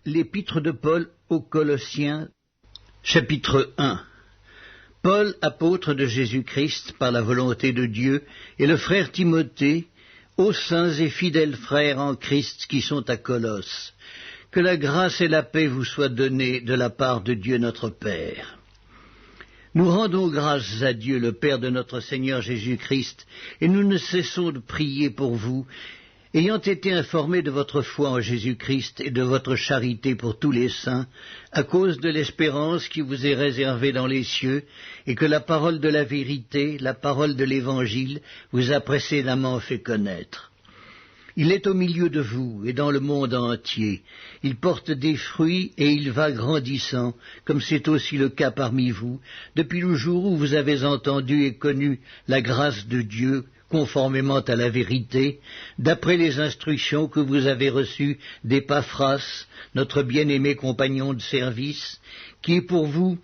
L'épître de Paul aux Colossiens, chapitre 1. Paul, apôtre de Jésus-Christ par la volonté de Dieu, et le frère Timothée, aux saints et fidèles frères en Christ qui sont à Colosse. Que la grâce et la paix vous soient données de la part de Dieu notre Père. Nous rendons grâce à Dieu, le Père de notre Seigneur Jésus-Christ, et nous ne cessons de prier pour vous, ayant été informés de votre foi en Jésus-Christ et de votre charité pour tous les saints, à cause de l'espérance qui vous est réservée dans les cieux, et que la parole de la vérité, la parole de l'Évangile, vous a précédemment fait connaître. Il est au milieu de vous et dans le monde entier. Il porte des fruits et il va grandissant, comme c'est aussi le cas parmi vous, depuis le jour où vous avez entendu et connu la grâce de Dieu, conformément à la vérité, d'après les instructions que vous avez reçues d'Épaphras, notre bien-aimé compagnon de service, qui est pour vous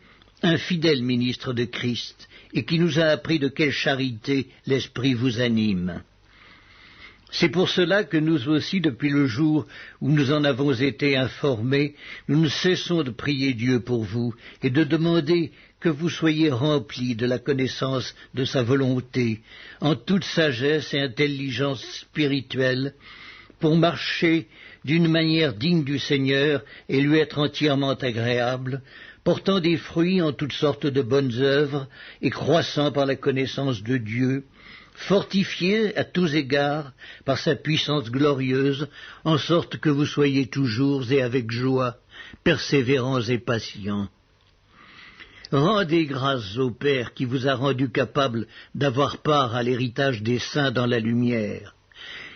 un fidèle ministre de Christ, et qui nous a appris de quelle charité l'Esprit vous anime. C'est pour cela que nous aussi, depuis le jour où nous en avons été informés, nous ne cessons de prier Dieu pour vous et de demander que vous soyez remplis de la connaissance de sa volonté, en toute sagesse et intelligence spirituelle, pour marcher d'une manière digne du Seigneur et lui être entièrement agréable, portant des fruits en toutes sortes de bonnes œuvres et croissant par la connaissance de Dieu, fortifié à tous égards par sa puissance glorieuse, en sorte que vous soyez toujours et avec joie, persévérants et patients. Rendez grâce au Père qui vous a rendu capable d'avoir part à l'héritage des saints dans la lumière,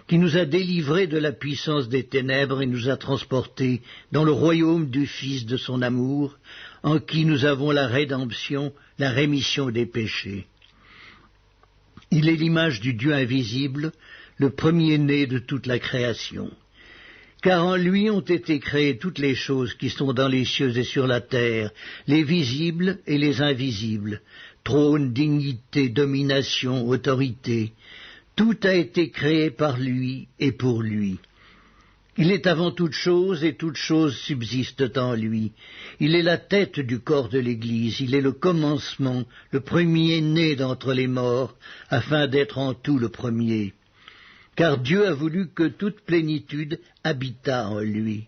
qui nous a délivrés de la puissance des ténèbres et nous a transportés dans le royaume du Fils de son amour, en qui nous avons la rédemption, la rémission des péchés. Il est l'image du Dieu invisible, le premier-né de toute la création. Car en lui ont été créées toutes les choses qui sont dans les cieux et sur la terre, les visibles et les invisibles, trône, dignité, domination, autorité. Tout a été créé par lui et pour lui. Il est avant toute chose et toutes choses subsistent en lui. Il est la tête du corps de l'Église, il est le commencement, le premier-né d'entre les morts, afin d'être en tout le premier. Car Dieu a voulu que toute plénitude habitât en lui.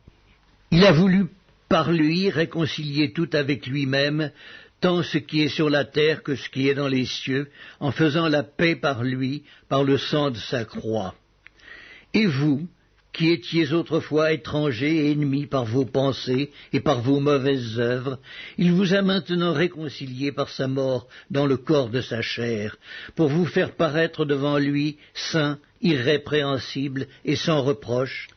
Il a voulu par lui réconcilier tout avec lui-même, tant ce qui est sur la terre que ce qui est dans les cieux, en faisant la paix par lui, par le sang de sa croix. Et vous, qui étiez autrefois étrangers et ennemis par vos pensées et par vos mauvaises œuvres, il vous a maintenant réconciliés par sa mort dans le corps de sa chair, pour vous faire paraître devant lui saints, irrépréhensibles et sans reproche,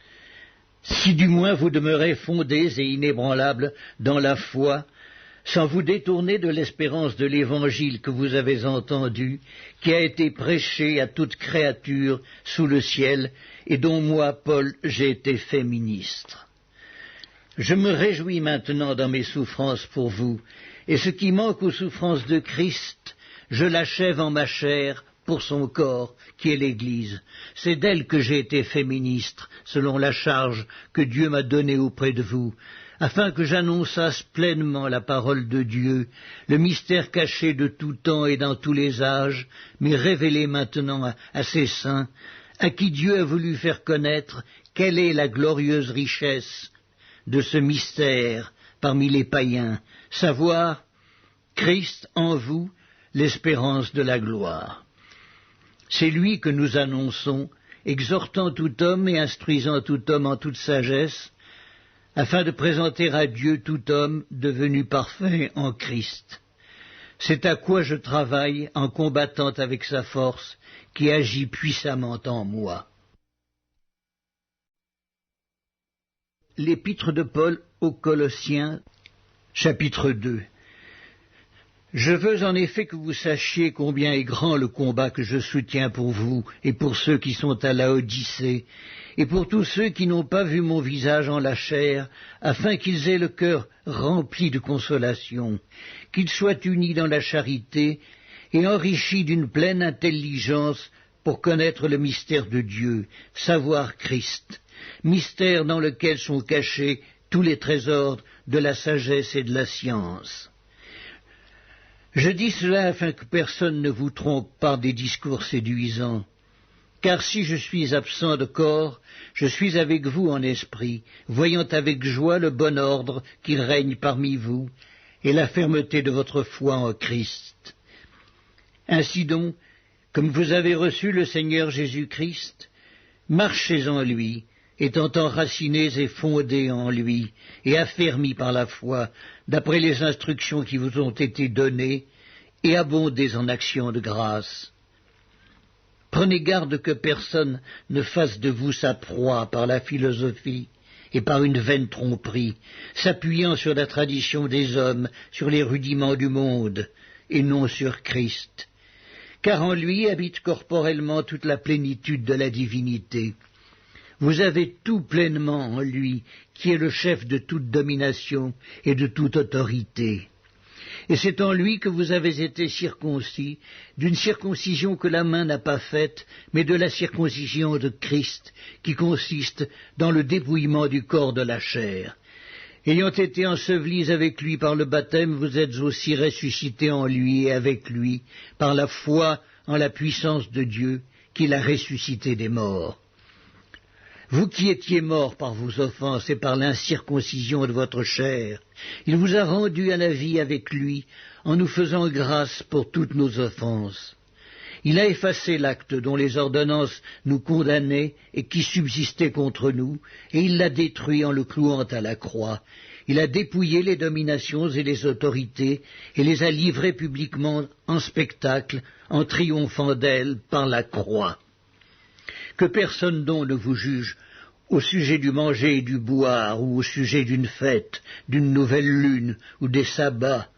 si du moins vous demeurez fondés et inébranlables dans la foi, sans vous détourner de l'espérance de l'Évangile que vous avez entendu, qui a été prêché à toute créature sous le ciel, et dont moi, Paul, j'ai été fait ministre. Je me réjouis maintenant dans mes souffrances pour vous, et ce qui manque aux souffrances de Christ, je l'achève en ma chair pour son corps, qui est l'Église. C'est d'elle que j'ai été fait ministre, selon la charge que Dieu m'a donnée auprès de vous, afin que j'annonçasse pleinement la parole de Dieu, le mystère caché de tout temps et dans tous les âges, mais révélé maintenant à ses saints, à qui Dieu a voulu faire connaître quelle est la glorieuse richesse de ce mystère parmi les païens, savoir Christ en vous, l'espérance de la gloire. C'est lui que nous annonçons, exhortant tout homme et instruisant tout homme en toute sagesse, afin de présenter à Dieu tout homme devenu parfait en Christ. C'est à quoi je travaille en combattant avec sa force qui agit puissamment en moi. L'épître de Paul aux Colossiens, chapitre 2. Je veux en effet que vous sachiez combien est grand le combat que je soutiens pour vous et pour ceux qui sont à Laodicée, et pour tous ceux qui n'ont pas vu mon visage en la chair, afin qu'ils aient le cœur rempli de consolation, qu'ils soient unis dans la charité et enrichis d'une pleine intelligence pour connaître le mystère de Dieu, savoir Christ, mystère dans lequel sont cachées tous les trésors de la sagesse et de la science. Je dis cela afin que personne ne vous trompe par des discours séduisants. Car si je suis absent de corps, je suis avec vous en esprit, voyant avec joie le bon ordre qui règne parmi vous, et la fermeté de votre foi en Christ. Ainsi donc, comme vous avez reçu le Seigneur Jésus-Christ, marchez en lui, étant enracinés et fondés en lui, et affermis par la foi, d'après les instructions qui vous ont été données, et abondez en actions de grâce. Prenez garde que personne ne fasse de vous sa proie par la philosophie et par une vaine tromperie, s'appuyant sur la tradition des hommes, sur les rudiments du monde, et non sur Christ. Car en lui habite corporellement toute la plénitude de la divinité. Vous avez tout pleinement en lui, qui est le chef de toute domination et de toute autorité. Et c'est en lui que vous avez été circoncis, d'une circoncision que la main n'a pas faite, mais de la circoncision de Christ, qui consiste dans le dépouillement du corps de la chair. Ayant été ensevelis avec lui par le baptême, vous êtes aussi ressuscités en lui et avec lui, par la foi en la puissance de Dieu, qui l'a ressuscité des morts. Vous qui étiez morts par vos offenses et par l'incirconcision de votre chair, il vous a rendus à la vie avec lui, en nous faisant grâce pour toutes nos offenses. Il a effacé l'acte dont les ordonnances nous condamnaient et qui subsistait contre nous, et il l'a détruit en le clouant à la croix. Il a dépouillé les dominations et les autorités, et les a livrées publiquement en spectacle, en triomphant d'elles par la croix. Que personne donc ne vous juge au sujet du manger et du boire, ou au sujet d'une fête, d'une nouvelle lune, ou des sabbats.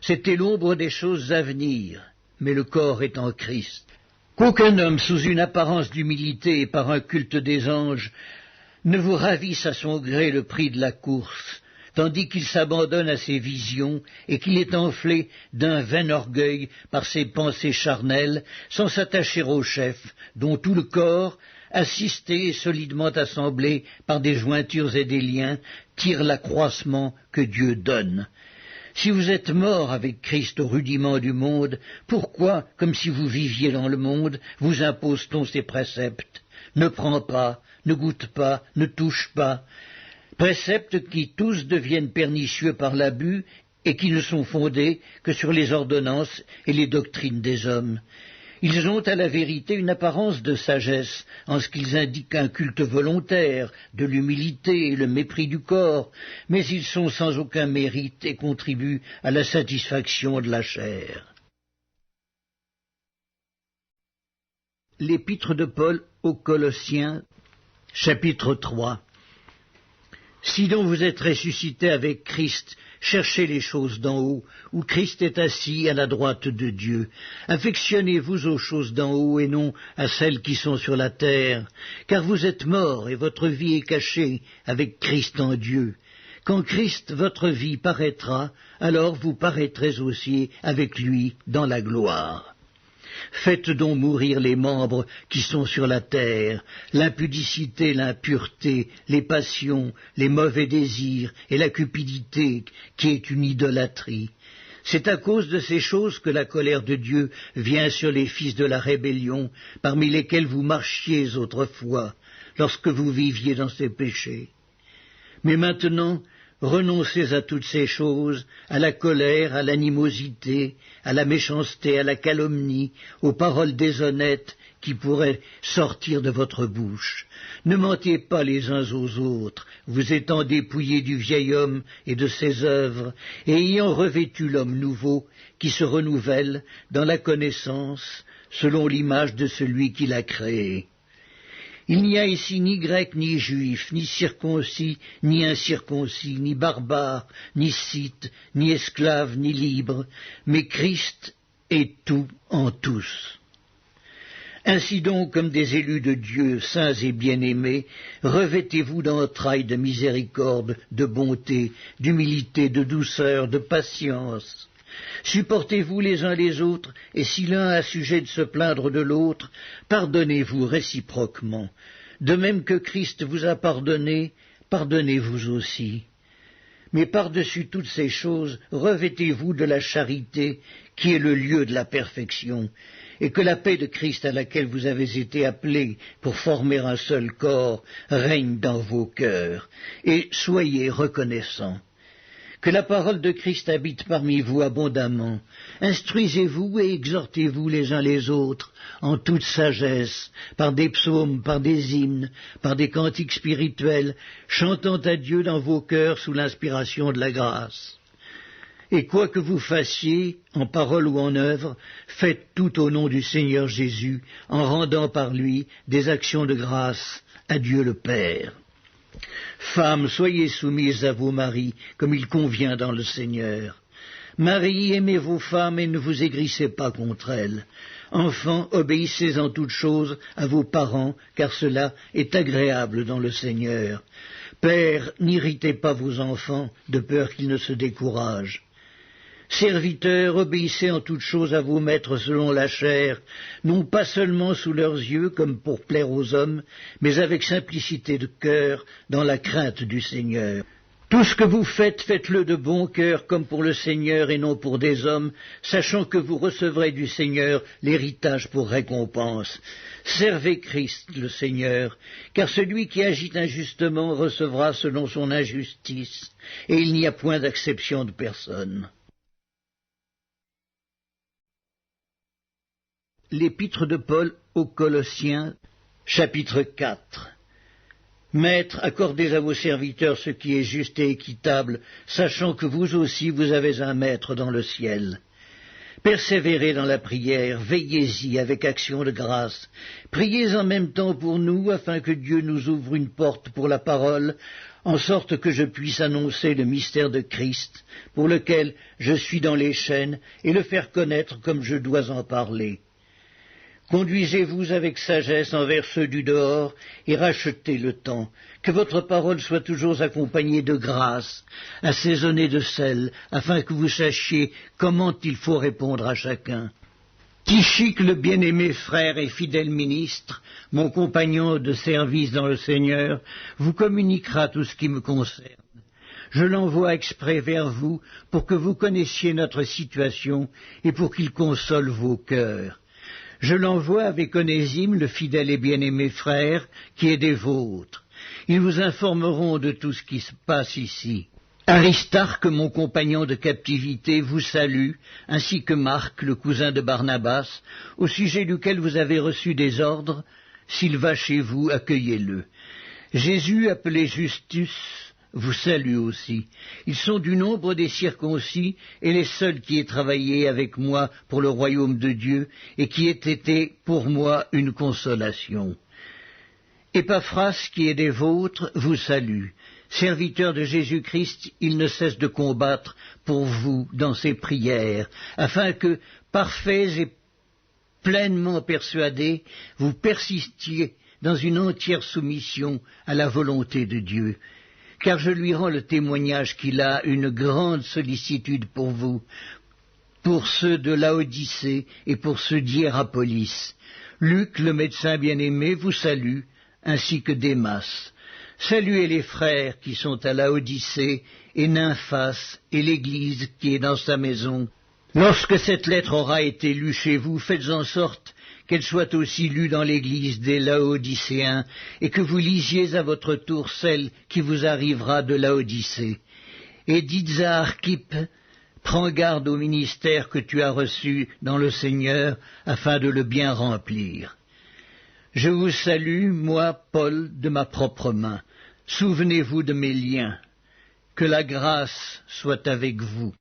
C'était l'ombre des choses à venir, mais le corps est en Christ. Qu'aucun homme, sous une apparence d'humilité et par un culte des anges, ne vous ravisse à son gré le prix de la course, tandis qu'il s'abandonne à ses visions et qu'il est enflé d'un vain orgueil par ses pensées charnelles, sans s'attacher au chef, dont tout le corps, assisté et solidement assemblé par des jointures et des liens, tire l'accroissement que Dieu donne. Si vous êtes morts avec Christ au rudiment du monde, pourquoi, comme si vous viviez dans le monde, vous impose-t-on ces préceptes? Ne prends pas, ne goûte pas, ne touche pas. Préceptes qui tous deviennent pernicieux par l'abus et qui ne sont fondés que sur les ordonnances et les doctrines des hommes. Ils ont à la vérité une apparence de sagesse, en ce qu'ils indiquent un culte volontaire, de l'humilité et le mépris du corps, mais ils sont sans aucun mérite et contribuent à la satisfaction de la chair. L'épître de Paul aux Colossiens, chapitre 3. Si donc vous êtes ressuscités avec Christ, cherchez les choses d'en haut, où Christ est assis à la droite de Dieu. Affectionnez-vous aux choses d'en haut et non à celles qui sont sur la terre, car vous êtes morts et votre vie est cachée avec Christ en Dieu. Quand Christ, votre vie, paraîtra, alors vous paraîtrez aussi avec lui dans la gloire. Faites donc mourir les membres qui sont sur la terre, l'impudicité, l'impureté, les passions, les mauvais désirs et la cupidité, qui est une idolâtrie. C'est à cause de ces choses que la colère de Dieu vient sur les fils de la rébellion, parmi lesquels vous marchiez autrefois, lorsque vous viviez dans ces péchés. Mais maintenant, renoncez à toutes ces choses, à la colère, à l'animosité, à la méchanceté, à la calomnie, aux paroles déshonnêtes qui pourraient sortir de votre bouche. Ne mentez pas les uns aux autres, vous étant dépouillés du vieil homme et de ses œuvres, et ayant revêtu l'homme nouveau, qui se renouvelle dans la connaissance, selon l'image de celui qui l'a créé. Il n'y a ici ni grec ni juif, ni circoncis, ni incirconcis, ni barbare, ni scythe, ni esclave, ni libre, mais Christ est tout en tous. Ainsi donc, comme des élus de Dieu, saints et bien-aimés, revêtez-vous d'entrailles de miséricorde, de bonté, d'humilité, de douceur, de patience. Supportez-vous les uns les autres, et si l'un a sujet de se plaindre de l'autre, pardonnez-vous réciproquement. De même que Christ vous a pardonné, pardonnez-vous aussi. Mais par-dessus toutes ces choses, revêtez-vous de la charité, qui est le lieu de la perfection, et que la paix de Christ à laquelle vous avez été appelés pour former un seul corps règne dans vos cœurs, et soyez reconnaissants. Que la parole de Christ habite parmi vous abondamment. Instruisez-vous et exhortez-vous les uns les autres en toute sagesse, par des psaumes, par des hymnes, par des cantiques spirituels, chantant à Dieu dans vos cœurs sous l'inspiration de la grâce. Et quoi que vous fassiez, en parole ou en œuvre, faites tout au nom du Seigneur Jésus, en rendant par lui des actions de grâce à Dieu le Père. Femmes, soyez soumises à vos maris, comme il convient dans le Seigneur. Maris, aimez vos femmes et ne vous aigrissez pas contre elles. Enfants, obéissez en toutes choses à vos parents, car cela est agréable dans le Seigneur. Pères, n'irritez pas vos enfants, de peur qu'ils ne se découragent. Serviteurs, obéissez en toutes choses à vos maîtres selon la chair, non pas seulement sous leurs yeux comme pour plaire aux hommes, mais avec simplicité de cœur, dans la crainte du Seigneur. Tout ce que vous faites, faites-le de bon cœur comme pour le Seigneur et non pour des hommes, sachant que vous recevrez du Seigneur l'héritage pour récompense. Servez Christ le Seigneur, car celui qui agit injustement recevra selon son injustice, et il n'y a point d'acception de personne. L'épître de Paul aux Colossiens, chapitre 4. Maîtres, accordez à vos serviteurs ce qui est juste et équitable, sachant que vous aussi vous avez un Maître dans le ciel. Persévérez dans la prière, veillez-y avec action de grâce. Priez en même temps pour nous, afin que Dieu nous ouvre une porte pour la parole, en sorte que je puisse annoncer le mystère de Christ, pour lequel je suis dans les chaînes, et le faire connaître comme je dois en parler. Conduisez-vous avec sagesse envers ceux du dehors et rachetez le temps. Que votre parole soit toujours accompagnée de grâce, assaisonnée de sel, afin que vous sachiez comment il faut répondre à chacun. Tychik, le bien-aimé frère et fidèle ministre, mon compagnon de service dans le Seigneur, vous communiquera tout ce qui me concerne. Je l'envoie exprès vers vous pour que vous connaissiez notre situation et pour qu'il console vos cœurs. Je l'envoie avec Onésime, le fidèle et bien-aimé frère, qui est des vôtres. Ils vous informeront de tout ce qui se passe ici. Aristarque, mon compagnon de captivité, vous salue, ainsi que Marc, le cousin de Barnabas, au sujet duquel vous avez reçu des ordres. S'il va chez vous, accueillez-le. Jésus, appelé Justus, vous salue aussi. Ils sont du nombre des circoncis et les seuls qui aient travaillé avec moi pour le royaume de Dieu et qui aient été pour moi une consolation. Épaphras, qui est des vôtres, vous salue. Serviteur de Jésus-Christ, il ne cesse de combattre pour vous dans ses prières, afin que, parfaits et pleinement persuadés, vous persistiez dans une entière soumission à la volonté de Dieu. Car je lui rends le témoignage qu'il a une grande sollicitude pour vous, pour ceux de Laodicée et pour ceux d'Hiérapolis. Luc, le médecin bien-aimé, vous salue, ainsi que Démas. Saluez les frères qui sont à Laodicée, et Nymphas, et l'Église qui est dans sa maison. Lorsque cette lettre aura été lue chez vous, faites en sorte qu'elle soit aussi lue dans l'église des Laodicéens, et que vous lisiez à votre tour celle qui vous arrivera de Laodicée. Et dites à Archippe, prends garde au ministère que tu as reçu dans le Seigneur, afin de le bien remplir. Je vous salue, moi, Paul, de ma propre main. Souvenez-vous de mes liens. Que la grâce soit avec vous.